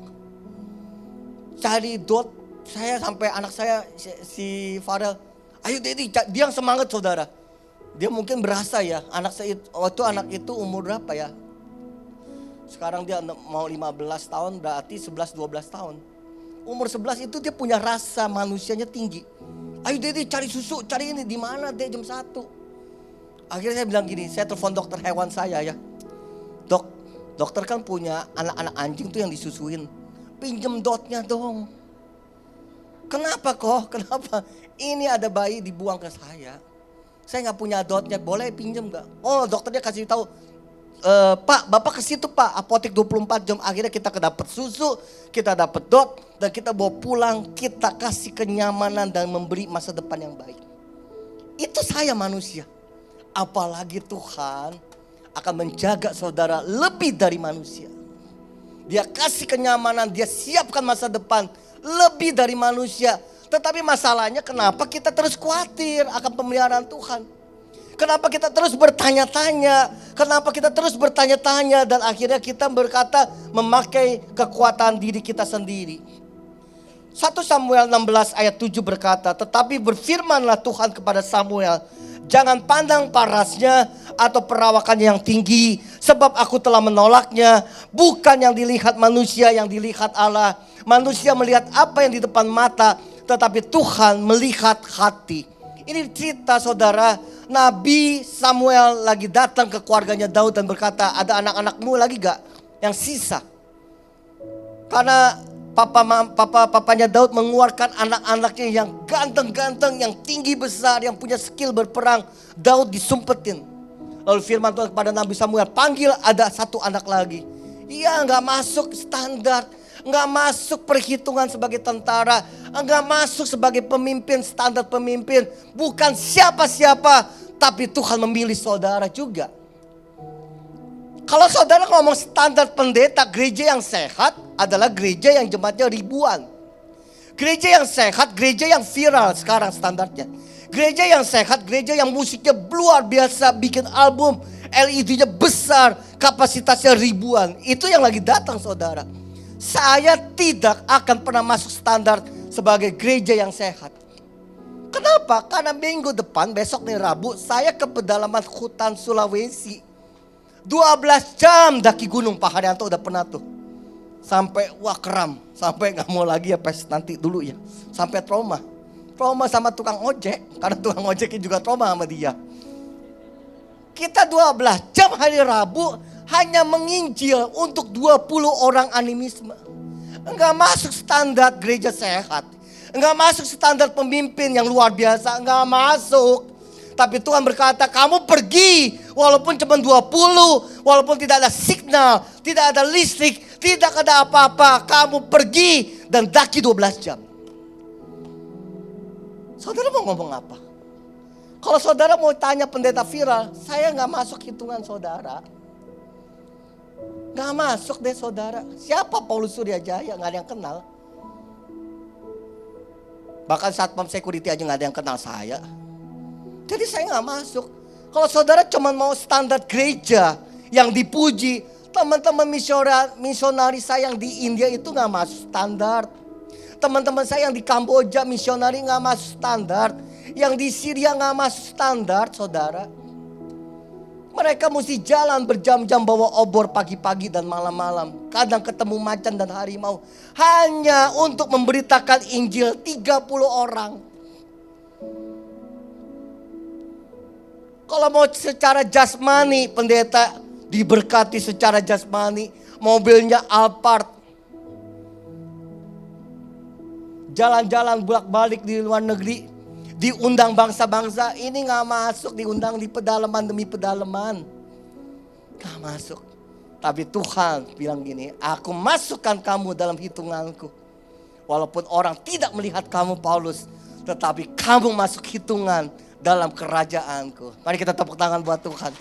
Cari dot. Saya sampai anak saya si Farel, ayo Dedi, dia yang semangat saudara. Dia mungkin berasa ya, anak saya waktu anak itu umur berapa ya? Sekarang dia mau 15 tahun, berarti 11-12 tahun. Umur 11 itu dia punya rasa manusianya tinggi. Ayo Dedi cari susu, cari ini di mana deh jam 1. Akhirnya saya bilang gini, saya telepon dokter hewan saya ya. Dok, dokter kan punya anak-anak anjing tuh yang disusuin. Pinjem dotnya dong. Kenapa kok? Kenapa? Ini ada bayi dibuang ke saya. Saya gak punya dotnya, boleh pinjem gak? Oh dokternya kasih tahu, Pak Bapak ke situ Pak, apotek 24 jam. Akhirnya kita dapat susu, kita dapat dot, dan kita bawa pulang. Kita kasih kenyamanan dan memberi masa depan yang baik. Itu saya manusia. Apalagi Tuhan akan menjaga saudara lebih dari manusia. Dia kasih kenyamanan, dia siapkan masa depan lebih dari manusia. Tetapi masalahnya kenapa kita terus khawatir akan pemeliharaan Tuhan? Kenapa kita terus bertanya-tanya? Kenapa kita terus bertanya-tanya dan akhirnya kita berkata memakai kekuatan diri kita sendiri? 1 Samuel 16 ayat 7 berkata, tetapi berfirmanlah Tuhan kepada Samuel, jangan pandang parasnya atau perawakannya yang tinggi, sebab aku telah menolaknya. Bukan yang dilihat manusia, yang dilihat Allah. Manusia melihat apa yang di depan mata, tetapi Tuhan melihat hati. Ini cerita saudara, Nabi Samuel lagi datang ke keluarganya Daud dan berkata, ada anak-anakmu lagi gak yang sisa? Karena papanya Daud mengeluarkan anak-anaknya yang ganteng-ganteng, yang tinggi besar, yang punya skill berperang. Daud disumpetin. Lalu firman Tuhan kepada Nabi Samuel, panggil ada satu anak lagi. Iya, gak masuk standar, gak masuk perhitungan sebagai tentara, gak masuk sebagai pemimpin, standar pemimpin. Bukan siapa-siapa, tapi Tuhan memilih saudara juga. Kalau saudara ngomong standar pendeta, gereja yang sehat adalah gereja yang jemaatnya ribuan. Gereja yang sehat, gereja yang viral sekarang standarnya. Gereja yang sehat, gereja yang musiknya luar biasa, bikin album, LED-nya besar, kapasitasnya ribuan. Itu yang lagi datang saudara. Saya tidak akan pernah masuk standar sebagai gereja yang sehat. Kenapa? Karena minggu depan, besok nih Rabu, saya ke pedalaman hutan Sulawesi. 12 jam daki gunung, Pak Haryanto udah pernah tuh. Sampai wah keram, sampai gak mau lagi ya pes nanti dulu ya. Sampai trauma. Trauma sama tukang ojek, karena tukang ojeknya juga trauma sama dia. Kita 12 jam hari Rabu hanya menginjil untuk 20 orang animisme. Enggak masuk standar gereja sehat. Enggak masuk standar pemimpin yang luar biasa, enggak masuk. Tapi Tuhan berkata, kamu pergi walaupun cuma 20, walaupun tidak ada signal, tidak ada listrik, tidak ada apa-apa. Kamu pergi dan daki 12 jam. Saudara mau ngomong apa? Kalau saudara mau tanya pendeta viral, saya gak masuk hitungan saudara. Gak masuk deh saudara. Siapa Paulus Suryajaya? Gak ada yang kenal. Bahkan satpam security aja gak ada yang kenal saya. Jadi saya gak masuk. Kalau saudara cuma mau standar gereja yang dipuji, teman-teman misionari saya yang di India itu gak masuk standar. Teman-teman saya yang di Kamboja misionari gak masuk standar. Yang di Syria gak masuk standar saudara. Mereka mesti jalan berjam-jam bawa obor pagi-pagi dan malam-malam. Kadang ketemu macan dan harimau. Hanya untuk memberitakan Injil 30 orang. Kalau mau secara jasmani, pendeta diberkati secara jasmani. Mobilnya Alphard. Jalan-jalan bolak-balik di luar negeri. Diundang bangsa-bangsa. Ini gak masuk, diundang di pedalaman demi pedalaman. Gak masuk. Tapi Tuhan bilang gini, aku masukkan kamu dalam hitunganku. Walaupun orang tidak melihat kamu Paulus, tetapi kamu masuk hitungan dalam kerajaanku. Mari kita tepuk tangan buat Tuhan.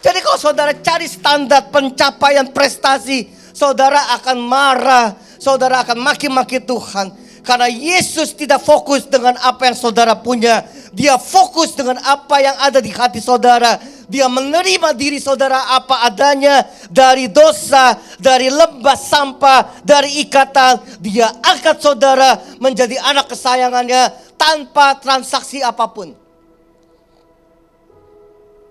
Jadi kalau saudara cari standar pencapaian prestasi, saudara akan marah, saudara akan maki-maki Tuhan. Karena Yesus tidak fokus dengan apa yang saudara punya. Dia fokus dengan apa yang ada di hati saudara. Dia menerima diri saudara apa adanya. Dari dosa, dari lembah sampah, dari ikatan. Dia angkat saudara menjadi anak kesayangannya tanpa transaksi apapun.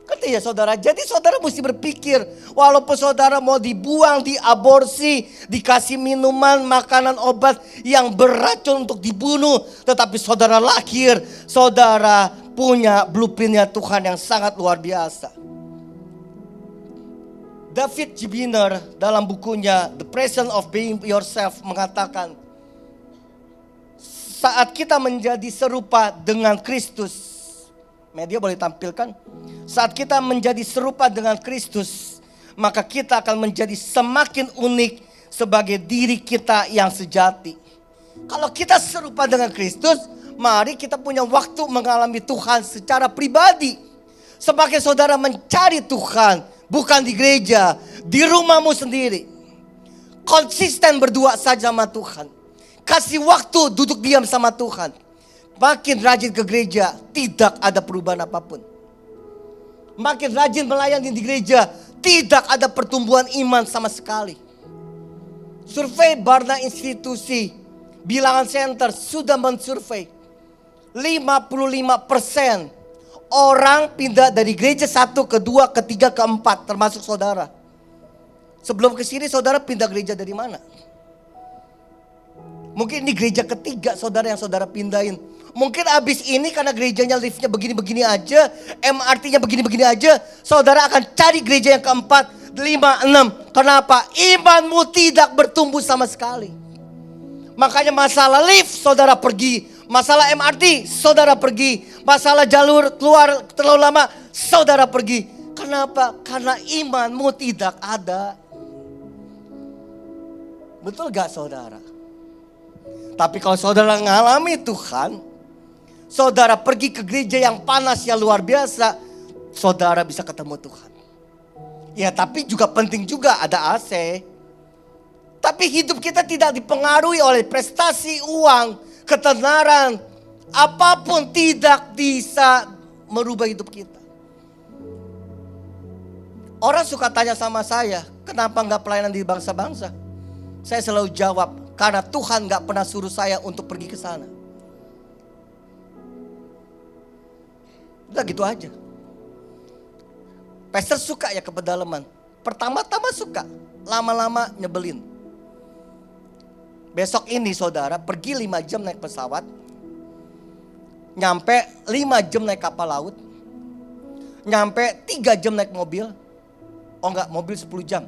Ngerti ya saudara? Jadi saudara mesti berpikir, walaupun saudara mau dibuang, diaborsi, dikasih minuman, makanan, obat yang beracun untuk dibunuh, tetapi saudara lahir, saudara punya blueprintnya Tuhan yang sangat luar biasa. David Gibiner dalam bukunya The Presence of Being Yourself mengatakan, saat kita menjadi serupa dengan Kristus, media boleh tampilkan. Saat kita menjadi serupa dengan Kristus, maka kita akan menjadi semakin unik sebagai diri kita yang sejati. Kalau kita serupa dengan Kristus, mari kita punya waktu mengalami Tuhan secara pribadi. Semakin saudara mencari Tuhan, bukan di gereja, di rumahmu sendiri. Konsisten berdua saja sama Tuhan. Kasih waktu duduk diam sama Tuhan. Makin rajin ke gereja, tidak ada perubahan apapun. Makin rajin melayani di gereja, tidak ada pertumbuhan iman sama sekali. Survei Barna Institusi, Bilangan Center sudah mensurvei 55% orang pindah dari gereja 1, ke 2, ke 3, ke 4, termasuk saudara. Sebelum ke sini saudara pindah gereja dari mana? Mungkin ini gereja ketiga saudara yang saudara pindahin. Mungkin abis ini karena gerejanya liftnya begini-begini aja, MRT-nya begini-begini aja, saudara akan cari gereja yang keempat, 5, 6. Kenapa? Imanmu tidak bertumbuh sama sekali. Makanya masalah lift saudara pergi, masalah MRT saudara pergi, masalah jalur keluar terlalu lama saudara pergi. Kenapa? Karena imanmu tidak ada. Betul gak saudara? Tapi kalau saudara mengalami Tuhan, saudara pergi ke gereja yang panas yang luar biasa, saudara bisa ketemu Tuhan. Ya tapi juga penting juga ada AC. Tapi hidup kita tidak dipengaruhi oleh prestasi, uang, ketenaran. Apapun tidak bisa merubah hidup kita. Orang suka tanya sama saya, kenapa gak pelayanan di bangsa-bangsa? Saya selalu jawab, karena Tuhan gak pernah suruh saya untuk pergi ke sana. Udah gitu aja. Pastor suka ya ke pedalaman. Pertama-tama suka, lama-lama nyebelin. Besok ini saudara pergi 5 jam naik pesawat, nyampe 5 jam naik kapal laut, nyampe 3 jam naik mobil. Oh enggak, mobil 10 jam.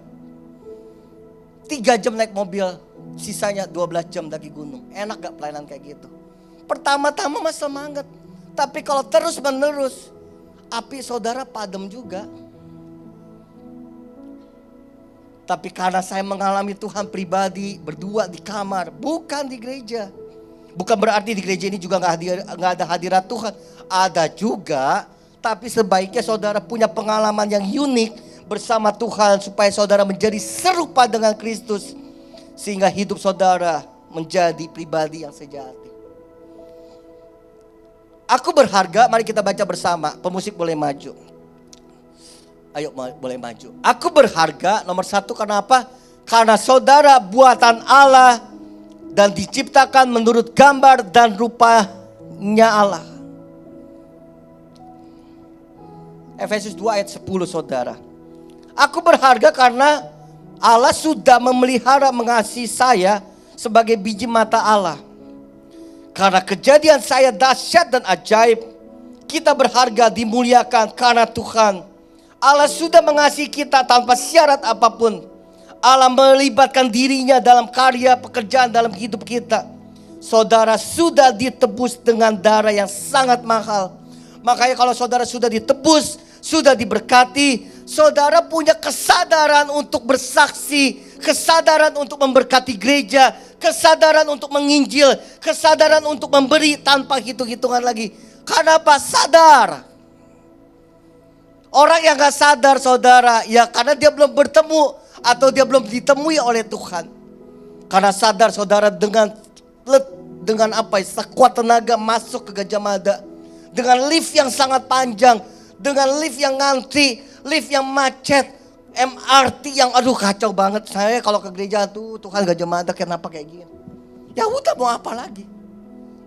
3 jam naik mobil, sisanya 12 jam daki gunung. Enak gak pelayanan kayak gitu? Pertama-tama masih semangat. Tapi kalau terus menerus, api saudara padam juga. Tapi karena saya mengalami Tuhan pribadi, berdua di kamar, bukan di gereja. Bukan berarti di gereja ini juga gak ada hadirat Tuhan. Ada juga, tapi sebaiknya saudara punya pengalaman yang unik bersama Tuhan supaya saudara menjadi serupa dengan Kristus sehingga hidup saudara menjadi pribadi yang sejati. Aku berharga, mari kita baca bersama. Pemusik boleh maju. Ayo boleh maju. Aku berharga nomor 1 kenapa? Karena saudara buatan Allah dan diciptakan menurut gambar dan rupanya Allah. Efesus 2 ayat 10 saudara. Aku berharga karena Allah sudah memelihara mengasihi saya sebagai biji mata Allah. Karena kejadian saya dahsyat dan ajaib, kita berharga dimuliakan karena Tuhan. Allah sudah mengasihi kita tanpa syarat apapun. Allah melibatkan dirinya dalam karya pekerjaan dalam hidup kita. Saudara sudah ditebus dengan darah yang sangat mahal. Makanya kalau saudara sudah ditebus, sudah diberkati, saudara punya kesadaran untuk bersaksi, kesadaran untuk memberkati gereja, kesadaran untuk menginjil, kesadaran untuk memberi tanpa hitung-hitungan lagi. Karena apa? Sadar. Orang yang gak sadar saudara, ya karena dia belum bertemu atau dia belum ditemui oleh Tuhan. Karena sadar saudara dengan apa? Sekuat tenaga masuk ke Gajah Mada. Dengan lift yang sangat panjang, dengan lift yang ngantri, lift yang macet, MRT yang aduh kacau banget. Saya kalau ke gereja tuh Tuhan Gajah Mada kenapa kayak gini? Ya udah mau apa lagi?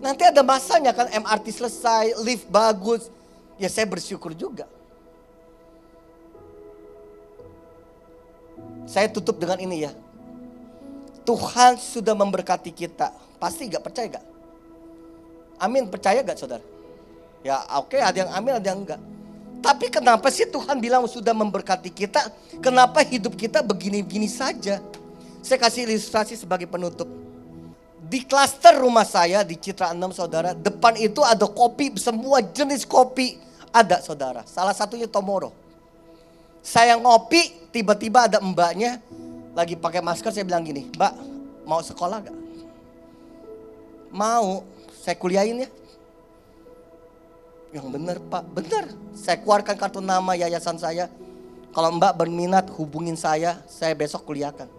Nanti ada masanya kan MRT selesai, lift bagus. Ya saya bersyukur juga. Saya tutup dengan ini ya. Tuhan sudah memberkati kita. Pasti gak percaya gak? Amin, percaya gak saudara? Ya oke, ada yang amin ada yang enggak. Tapi kenapa sih Tuhan bilang sudah memberkati kita? Kenapa hidup kita begini-begini saja? Saya kasih ilustrasi sebagai penutup. Di klaster rumah saya di Citra 6 saudara, depan itu ada kopi, semua jenis kopi ada saudara. Salah satunya Tomorrow. Saya ngopi, tiba-tiba ada mbaknya lagi pakai masker. Saya bilang gini, Mbak mau sekolah gak? Mau, saya kuliahin ya. Yang benar Pak, benar. Saya keluarkan kartu nama yayasan saya. Kalau Mbak berminat hubungin saya besok kuliahkan.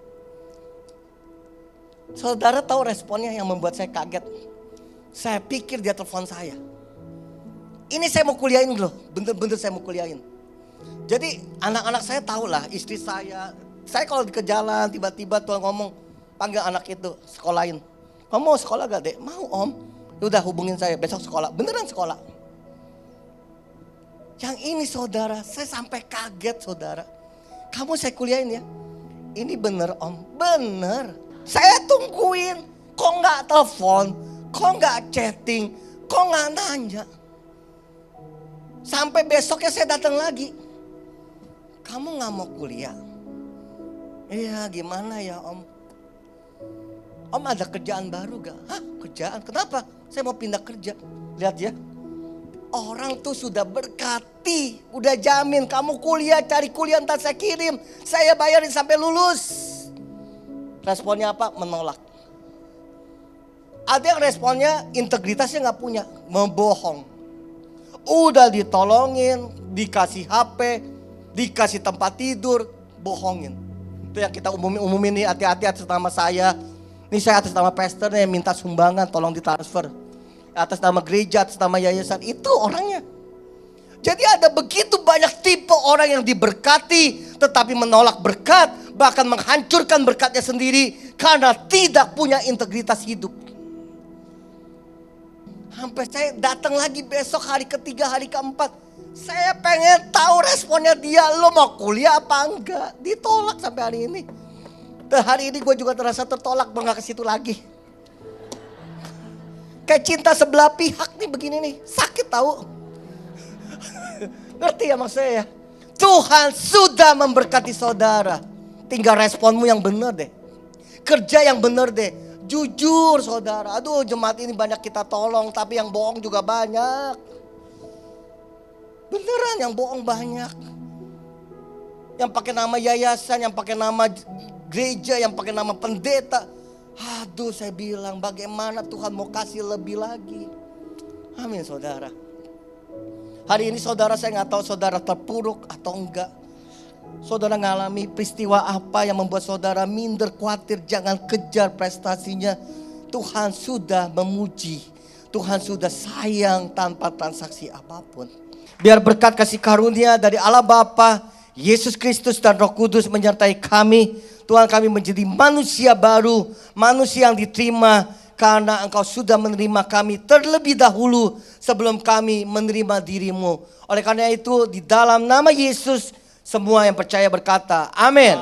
Saudara tahu responnya yang membuat saya kaget. Saya pikir dia telepon saya. Ini saya mau kuliahin loh, bener-bener saya mau kuliahin. Jadi anak-anak saya tahu lah, istri saya kalau ke jalan tiba-tiba Tuhan ngomong, panggil anak itu, sekolahin. Kamu mau sekolah gak dek? Mau om. Udah hubungin saya, besok sekolah. Beneran sekolah. Yang ini saudara, saya sampai kaget saudara. Kamu saya kuliahin ya. Ini bener om, bener. Saya tungguin, kok nggak telepon, kok nggak chatting, kok nggak nanya. Sampai besoknya saya datang lagi. Kamu nggak mau kuliah? Iya, gimana ya om? Om ada kerjaan baru gak? Hah, kerjaan? Kenapa? Saya mau pindah kerja. Lihat ya. Orang tuh sudah berkati, udah jamin kamu kuliah, cari kuliah ntar saya kirim. Saya bayarin sampai lulus. Responnya apa? Menolak. Ada yang responnya integritasnya gak punya, membohong. Udah ditolongin, dikasih HP, dikasih tempat tidur, bohongin. Itu yang kita umumin nih, hati-hati atas nama saya. Ini saya atas nama pastor nih, minta sumbangan, tolong ditransfer. Atas nama gereja, atas nama yayasan, itu orangnya. Jadi ada begitu banyak tipe orang yang diberkati tetapi menolak berkat, bahkan menghancurkan berkatnya sendiri karena tidak punya integritas hidup. Sampai saya datang lagi besok hari ketiga, hari keempat. Saya pengen tahu responnya dia, lo mau kuliah apa enggak? Ditolak sampai hari ini. Dan hari ini gue juga terasa tertolak, gue gak ke situ lagi. Kayak cinta sebelah pihak nih begini nih, sakit tahu. Ngerti ya maksud saya ya? Tuhan sudah memberkati saudara. Tinggal responmu yang benar deh. Kerja yang benar deh. Jujur saudara. Aduh, jemaat ini banyak kita tolong, tapi yang bohong juga banyak. Beneran yang bohong banyak. Yang pakai nama yayasan, yang pakai nama gereja, yang pakai nama pendeta. Aduh, saya bilang bagaimana Tuhan mau kasih lebih lagi. Amin saudara. Hari ini saudara, saya gak tahu saudara terpuruk atau enggak. Saudara ngalami peristiwa apa yang membuat saudara minder, khawatir, jangan kejar prestasinya. Tuhan sudah memuji, Tuhan sudah sayang tanpa transaksi apapun. Biar berkat kasih karunia dari Allah Bapa, Yesus Kristus dan Roh Kudus menyertai kami. Tuhan, kami menjadi manusia baru, manusia yang diterima karena Engkau sudah menerima kami terlebih dahulu sebelum kami menerima dirimu. Oleh karena itu, di dalam nama Yesus, semua yang percaya berkata, amin.